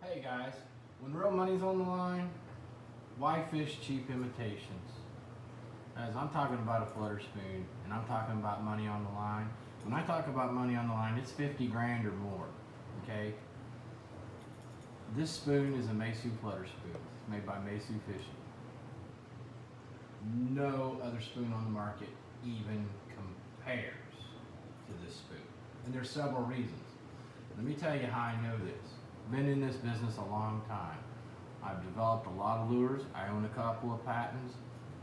Hey guys, when real money's on the line, why fish cheap imitations? As I'm talking about a flutter spoon and I'm talking about money on the line. When I talk about money on the line, it's 50 grand or more, okay? This spoon is a MESU flutter spoon. It's made by MESU Fishing. No other spoon on the market even compares to this spoon. And there's several reasons. Let me tell you how I know this. Been in this business a long time. I've developed a lot of lures. I own a couple of patents,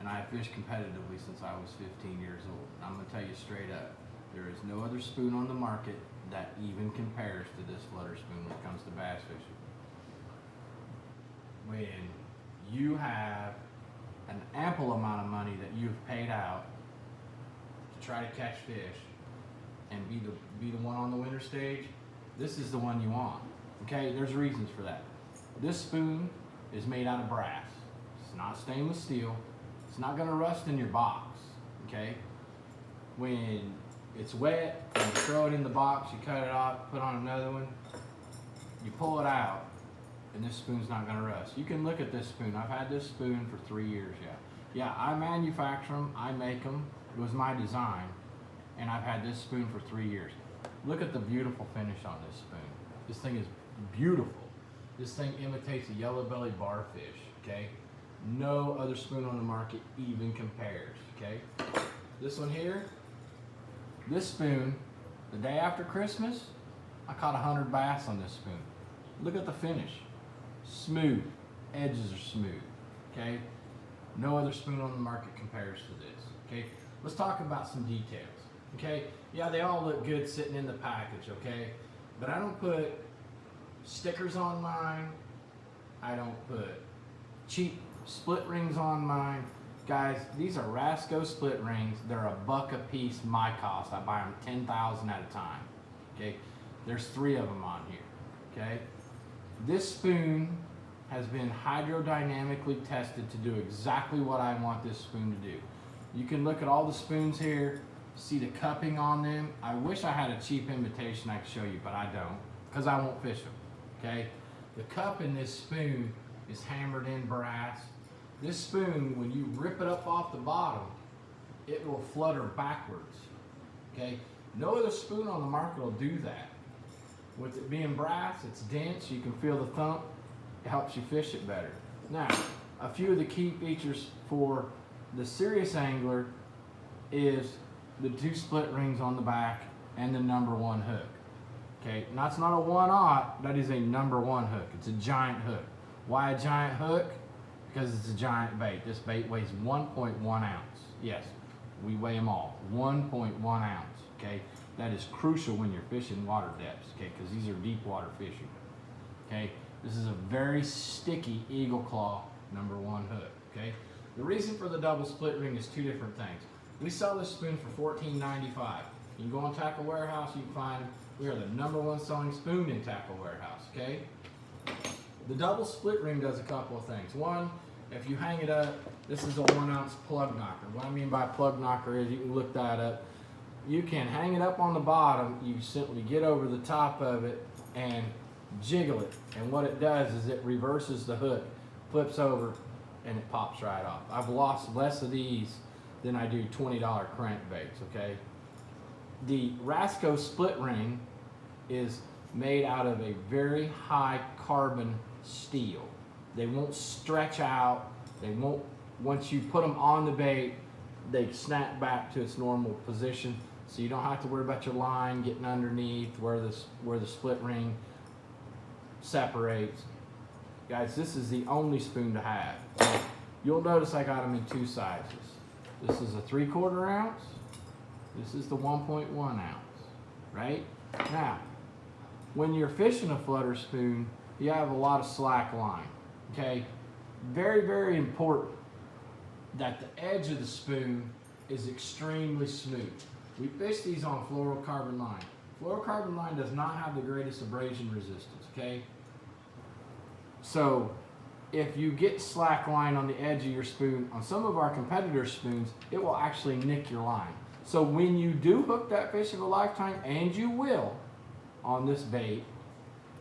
and I have fished competitively since I was 15 years old. And I'm going to tell you straight up, there is no other spoon on the market that even compares to this flutter spoon when it comes to bass fishing. When you have an ample amount of money that you've paid out to try to catch fish and be the one on the winner stage, this is the one you want. Okay, there's reasons for that. This spoon is made out of brass. It's not stainless steel. It's not going to rust in your box. Okay, when it's wet and you throw it in the box, you cut it off, put on another one, you pull it out, and this spoon's not going to rust. You can look at this spoon. I've had this spoon for 3 years. Yeah, I manufacture them. I make them. It was my design, and I've had this spoon for 3 years. Look at the beautiful finish on this spoon. This thing is beautiful. This thing imitates a yellow belly barfish, okay? No other spoon on the market even compares, okay? This one here, this spoon, the day after Christmas, I caught 100 bass on this spoon. Look at the finish. Smooth, edges are smooth, okay? No other spoon on the market compares to this, okay? Let's talk about some details, okay? Yeah, they all look good sitting in the package, okay? But I don't put stickers on mine. I don't put cheap split rings on mine. Guys, these are Rasco split rings. They're $1 a piece, my cost. I buy them 10,000 at a time, okay? There's 3 of them on here, okay? This spoon has been hydrodynamically tested to do exactly what I want this spoon to do. You can look at all the spoons here, see the cupping on them. I wish I had a cheap imitation I could show you, but I don't, because I won't fish them, okay? The cup in this spoon is hammered in brass. This spoon, when you rip it up off the bottom, it will flutter backwards, okay? No other spoon on the market will do that. With it being brass, it's dense, you can feel the thump, it helps you fish it better. Now, a few of the key features for the serious angler is the 2 split rings on the back and the #1 hook. Okay, and that's not a 1/0, that is a #1 hook. It's a giant hook. Why a giant hook? Because it's a giant bait. This bait weighs 1.1 ounce. Yes, we weigh them all. 1.1 ounce. Okay, that is crucial when you're fishing water depths. Okay, because these are deep water fishing. Okay, this is a very sticky eagle claw #1 hook. Okay, the reason for the double split ring is 2 different things. We sell this spoon for $14.95. You can go on Tackle Warehouse, you can find them. We are the #1 selling spoon in Tackle Warehouse, okay? The double split ring does a couple of things. One, if you hang it up, this is a 1 ounce plug knocker. What I mean by plug knocker is, you can look that up. You can hang it up on the bottom, you simply get over the top of it and jiggle it. And what it does is it reverses the hook, flips over, and it pops right off. I've lost less of these than I do $20 crankbaits, okay? The Rasco split ring is made out of a very high carbon steel. They won't stretch out. They won't, once you put them on the bait, they snap back to its normal position. So you don't have to worry about your line getting underneath where the split ring separates. Guys, this is the only spoon to have. You'll notice I got them in 2 sizes. This is a 3/4 ounce. This is the 1.1 ounce, right? Now, when you're fishing a flutter spoon, you have a lot of slack line, okay? Very, very important that the edge of the spoon is extremely smooth. We fish these on fluorocarbon line. Fluorocarbon line does not have the greatest abrasion resistance, okay? So, if you get slack line on the edge of your spoon, on some of our competitor spoons, it will actually nick your line. So when you do hook that fish of a lifetime, and you will on this bait,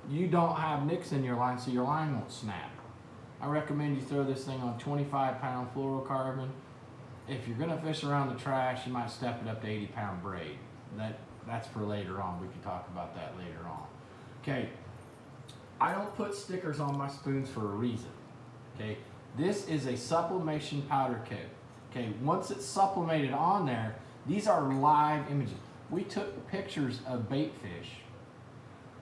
you don't have nicks in your line, so your line won't snap. I recommend you throw this thing on 25-pound fluorocarbon. If you're gonna fish around the trash, you might step it up to 80-pound braid. That's for later on. We can talk about that later on. Okay, I don't put stickers on my spoons for a reason. Okay, this is a sublimation powder coat. Okay, once it's sublimated on there, these are live images. We took pictures of bait fish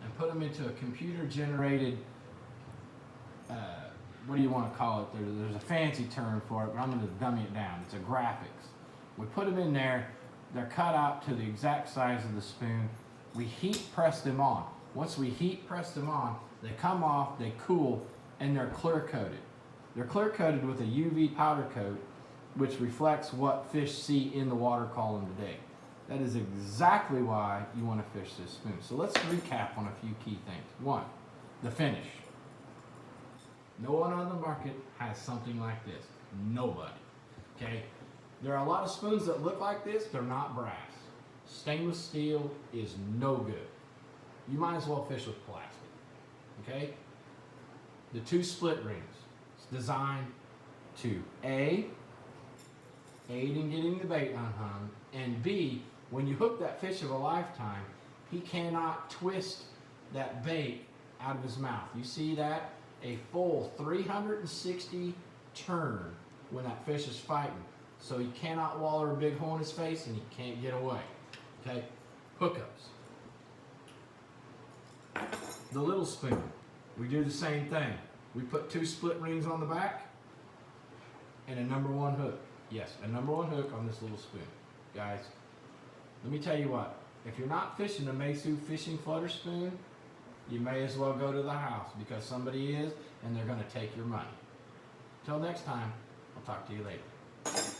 and put them into a computer-generated, what do you want to call it? There's a fancy term for it, but I'm going to dummy it down. It's a graphics. We put them in there. They're cut out to the exact size of the spoon. We heat press them on. Once we heat press them on, they come off, they cool, and they're clear coated. They're clear coated with a UV powder coat, which reflects what fish see in the water column today. That is exactly why you want to fish this spoon. So let's recap on a few key things. One, the finish. No one on the market has something like this. Nobody. Okay? There are a lot of spoons that look like this. They're not brass. Stainless steel is no good. You might as well fish with plastic. Okay? The two split rings. It's designed to A, aid in getting the bait unhung, and B, when you hook that fish of a lifetime, he cannot twist that bait out of his mouth. You see that? A full 360 turn when that fish is fighting. So he cannot waller a big hole in his face and he can't get away. Okay? Hookups. The little spoon. We do the same thing. We put two split rings on the back and a number one hook. Yes, a number one hook on this little spoon. Guys, let me tell you what. If you're not fishing a MESU fishing flutter spoon, you may as well go to the house because somebody is and they're going to take your money. Until next time, I'll talk to you later.